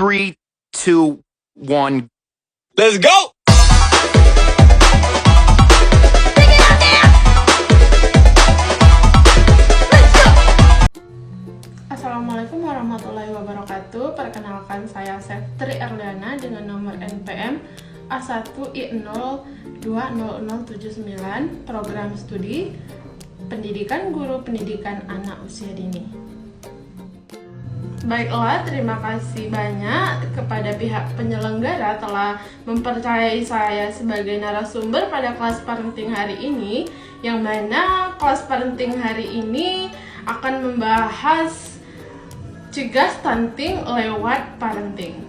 3, 2, 1. Let's go! Assalamualaikum warahmatullahi wabarakatuh. Perkenalkan, saya Septri Erliana dengan nomor NPM A1I020079, program studi Pendidikan Guru Pendidikan Anak Usia Dini. Baiklah, terima kasih banyak kepada pihak penyelenggara telah mempercayai saya sebagai narasumber pada kelas parenting hari ini, yang mana kelas parenting hari ini akan membahas cegah stunting lewat parenting.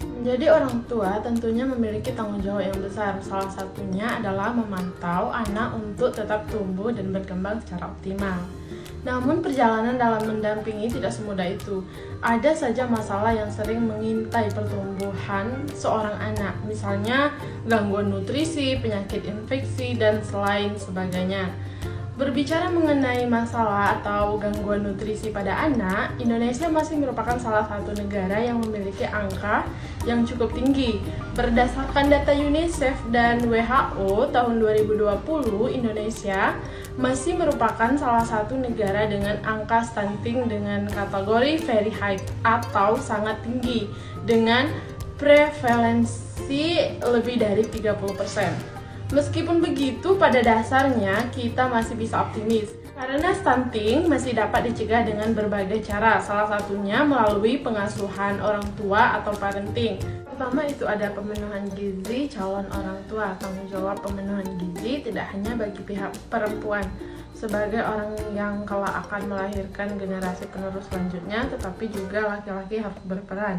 Menjadi orang tua tentunya memiliki tanggung jawab yang besar. Salah satunya adalah memantau anak untuk tetap tumbuh dan berkembang secara optimal. Namun perjalanan dalam mendampingi tidak semudah itu. Ada saja masalah yang sering mengintai pertumbuhan seorang anak, misalnya gangguan nutrisi, penyakit infeksi, dan selain sebagainya. Berbicara mengenai masalah atau gangguan nutrisi pada anak, Indonesia masih merupakan salah satu negara yang memiliki angka yang cukup tinggi. Berdasarkan data UNICEF dan WHO tahun 2020, Indonesia masih merupakan salah satu negara dengan angka stunting dengan kategori very high atau sangat tinggi, dengan prevalensi lebih dari 30%. Meskipun begitu, pada dasarnya kita masih bisa optimis karena stunting masih dapat dicegah dengan berbagai cara, salah satunya melalui pengasuhan orang tua atau parenting. Pertama itu ada pemenuhan gizi calon orang tua. Tanggung jawab pemenuhan gizi tidak hanya bagi pihak perempuan sebagai orang yang kelak akan melahirkan generasi penerus selanjutnya, tetapi juga laki-laki harus berperan.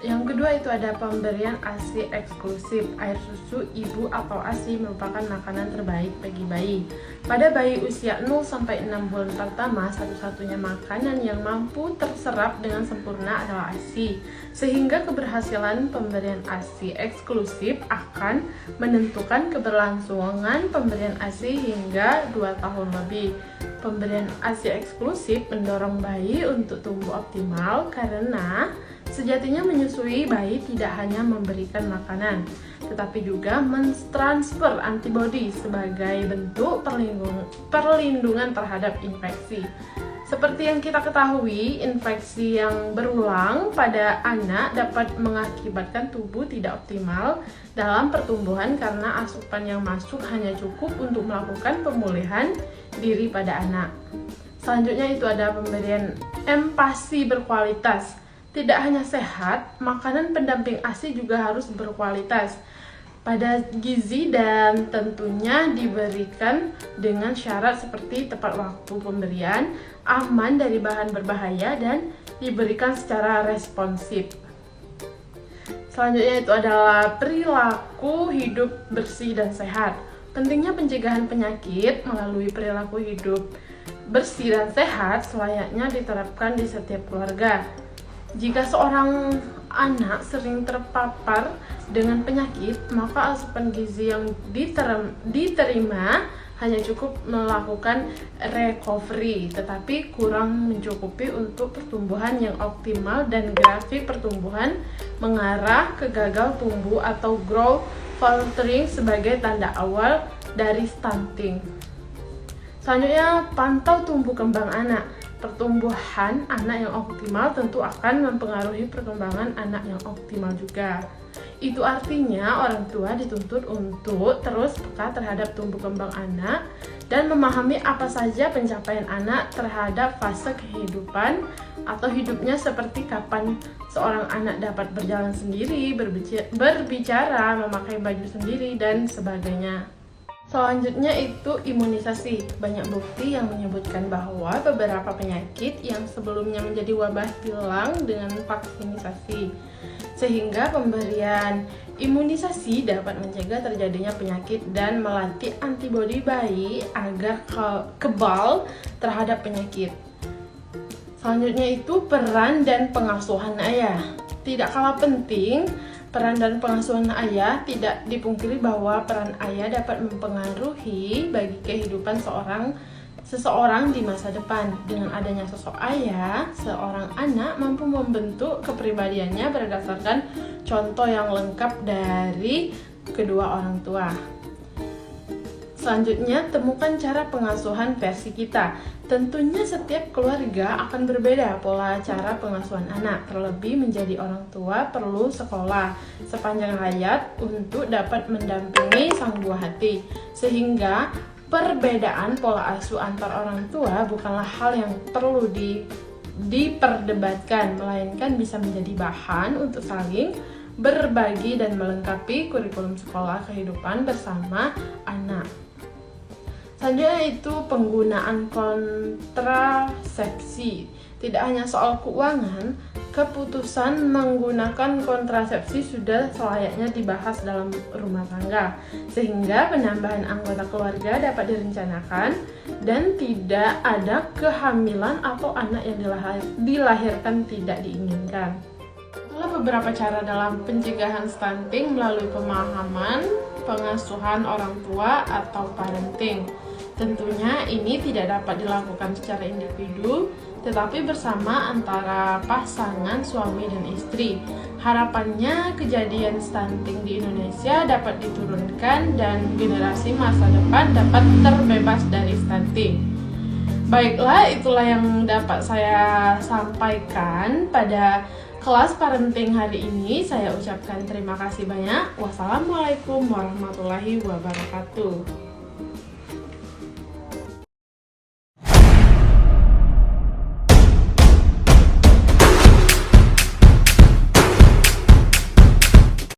Yang kedua itu ada pemberian ASI eksklusif. Air susu ibu atau ASI merupakan makanan terbaik bagi bayi. Pada bayi usia 0-6 bulan pertama, satu-satunya makanan yang mampu terserap dengan sempurna adalah ASI. Sehingga keberhasilan pemberian ASI eksklusif akan menentukan keberlangsungan pemberian ASI hingga 2 tahun lebih. Pemberian ASI eksklusif mendorong bayi untuk tumbuh optimal karena sejatinya menyusui bayi tidak hanya memberikan makanan, tetapi juga mentransfer antibodi sebagai bentuk perlindungan terhadap infeksi. Seperti yang kita ketahui, infeksi yang berulang pada anak dapat mengakibatkan tubuh tidak optimal dalam pertumbuhan karena asupan yang masuk hanya cukup untuk melakukan pemulihan diri pada anak. Selanjutnya itu ada pemberian empasi berkualitas. Tidak hanya sehat, makanan pendamping ASI juga harus berkualitas, pada gizi, dan tentunya diberikan dengan syarat seperti tepat waktu pemberian, aman dari bahan berbahaya, dan diberikan secara responsif. Selanjutnya itu adalah perilaku hidup bersih dan sehat. Pentingnya pencegahan penyakit melalui perilaku hidup bersih dan sehat selayaknya diterapkan di setiap keluarga. Jika seorang anak sering terpapar dengan penyakit, maka asupan gizi yang diterima hanya cukup melakukan recovery, tetapi kurang mencukupi untuk pertumbuhan yang optimal dan grafik pertumbuhan mengarah ke gagal tumbuh atau growth faltering sebagai tanda awal dari stunting. Selanjutnya, pantau tumbuh kembang anak. Pertumbuhan anak yang optimal tentu akan mempengaruhi perkembangan anak yang optimal juga. Itu artinya orang tua dituntut untuk terus peka terhadap tumbuh kembang anak dan memahami apa saja pencapaian anak terhadap fase kehidupan atau hidupnya, seperti kapan seorang anak dapat berjalan sendiri, berbicara, memakai baju sendiri, dan sebagainya. Selanjutnya itu imunisasi. Banyak bukti yang menyebutkan bahwa beberapa penyakit yang sebelumnya menjadi wabah hilang dengan vaksinisasi. Sehingga pemberian imunisasi dapat mencegah terjadinya penyakit dan melatih antibodi bayi agar kebal terhadap penyakit. Selanjutnya itu peran dan pengasuhan ayah. Tidak kalah penting, peran dan pengasuhan ayah, tidak dipungkiri bahwa peran ayah dapat mempengaruhi bagi kehidupan seorang seseorang di masa depan. Dengan adanya sosok ayah, seorang anak mampu membentuk kepribadiannya berdasarkan contoh yang lengkap dari kedua orang tua. Selanjutnya, temukan cara pengasuhan versi kita. Tentunya setiap keluarga akan berbeda pola cara pengasuhan anak. Terlebih menjadi orang tua perlu sekolah sepanjang hayat untuk dapat mendampingi sang buah hati. Sehingga perbedaan pola asuh antar orang tua bukanlah hal yang perlu diperdebatkan, melainkan bisa menjadi bahan untuk saling berbagi dan melengkapi kurikulum sekolah kehidupan bersama anak. Selanjutnya itu penggunaan kontrasepsi. Tidak hanya soal keuangan, keputusan menggunakan kontrasepsi sudah selayaknya dibahas dalam rumah tangga, sehingga penambahan anggota keluarga dapat direncanakan dan tidak ada kehamilan atau anak yang dilahirkan tidak diinginkan. Itulah beberapa cara dalam pencegahan stunting melalui pemahaman pengasuhan orang tua atau parenting. Tentunya ini tidak dapat dilakukan secara individu, tetapi bersama antara pasangan suami dan istri. Harapannya kejadian stunting di Indonesia dapat diturunkan dan generasi masa depan dapat terbebas dari stunting. Baiklah, itulah yang dapat saya sampaikan pada kelas parenting hari ini. Saya ucapkan terima kasih banyak. Wassalamualaikum warahmatullahi wabarakatuh.